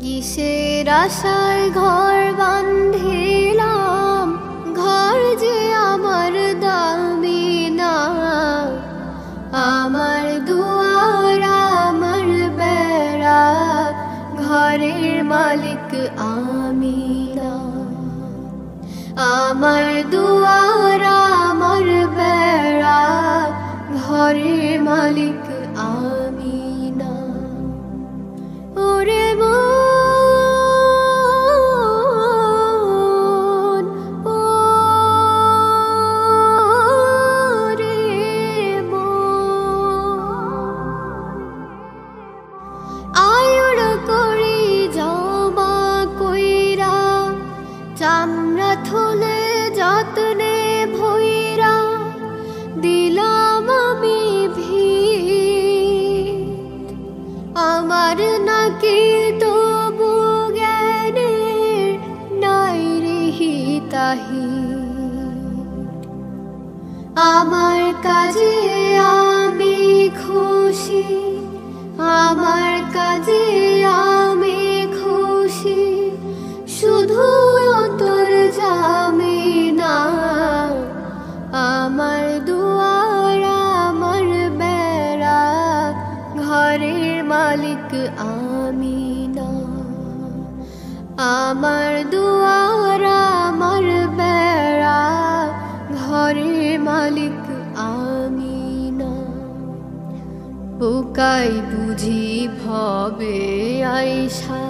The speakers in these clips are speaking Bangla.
কিসের আশায় ঘর বাঁধিলাম, ঘর যে আমার দামি না। আমার দুয়ার আমার বেড়া, ঘরের মালিক আমি না। আমার দুয়ার আমার বেড়া, ঘরের মালিক আমি না। ওরে মন, ওরে মন, আয়ুর করি জমা কইরা, চামড়া থলে যত্নে ভইরা, দিলাম আমি ভিত। আমার নাকি তবু জ্ঞানের নাই রে হিতাহিত। আমার কাজে আমি খুশি, আমার কাজে আমি খুশি, শুধু অন্তর জামি না। আমার দুয়ার আমার বেড়া, ঘরের মালিক আমি না। আমার দুয়ার আমার বেড়া, ঘরের মালিক আমি না। পোকাই বুঝি ভবে আইসা,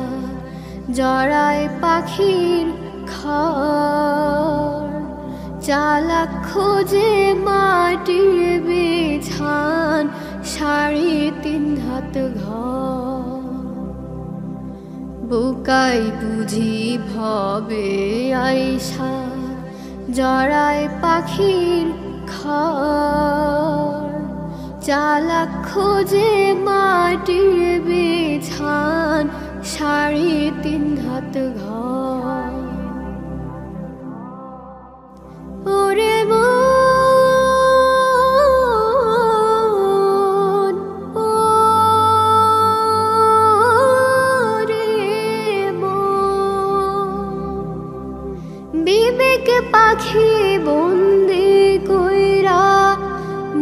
জড়ায় পাখির ঘর, চালাক খোঁজে মাটির বিছান, 3.5 হাত ঘর। বোকাই বুঝি ভবে আইসা, জড়ায় পাখির ঘর, চালাক খোঁজে মাটির বিছান, 3.5 হাত ঘর। ওরে মন, ওরে মন, বিবেক পাখি বন্দি কইরা,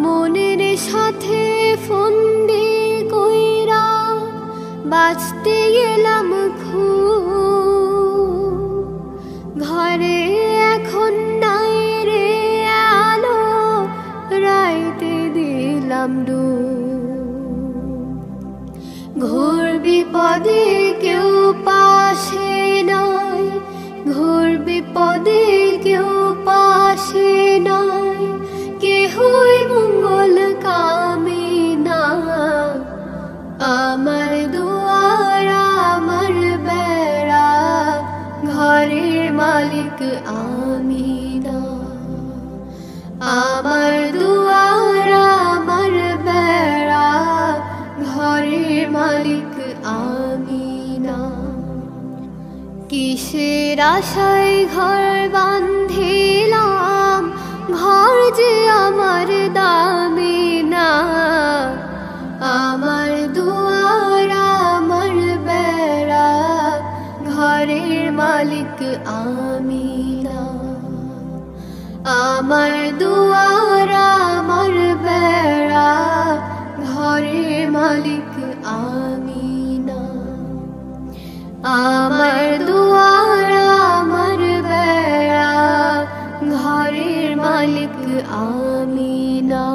মনের সাথে ফন্দি কইরা, বাঁচতে গেলাম খুব। ঘরে এখন নাই রে আলো, রাইতে দিলাম ডুব। ঘোর বিপদে কেউ পাশে নাই, ঘোর বিপদে কেউ পাশে নাই, কেহই মঙ্গল কামে না। আমার দুয়ার আমার বেড়া, ঘরের মালিক আমি না। আমার দুয়ার আমার বেড়া, ঘরের মালিক আমি না। কিসের আশায় ঘর বাঁধিলাম, ঘর যে আমার দামি না। আমার দুয়ার আমার বেড়া, ঘরের মালিক আমি না। আমার দুয়ার আমার বেড়া, ঘরের মালিক আমি না। আমার দুয়ার আমার বেড়া, ঘরের মালিক আমি না।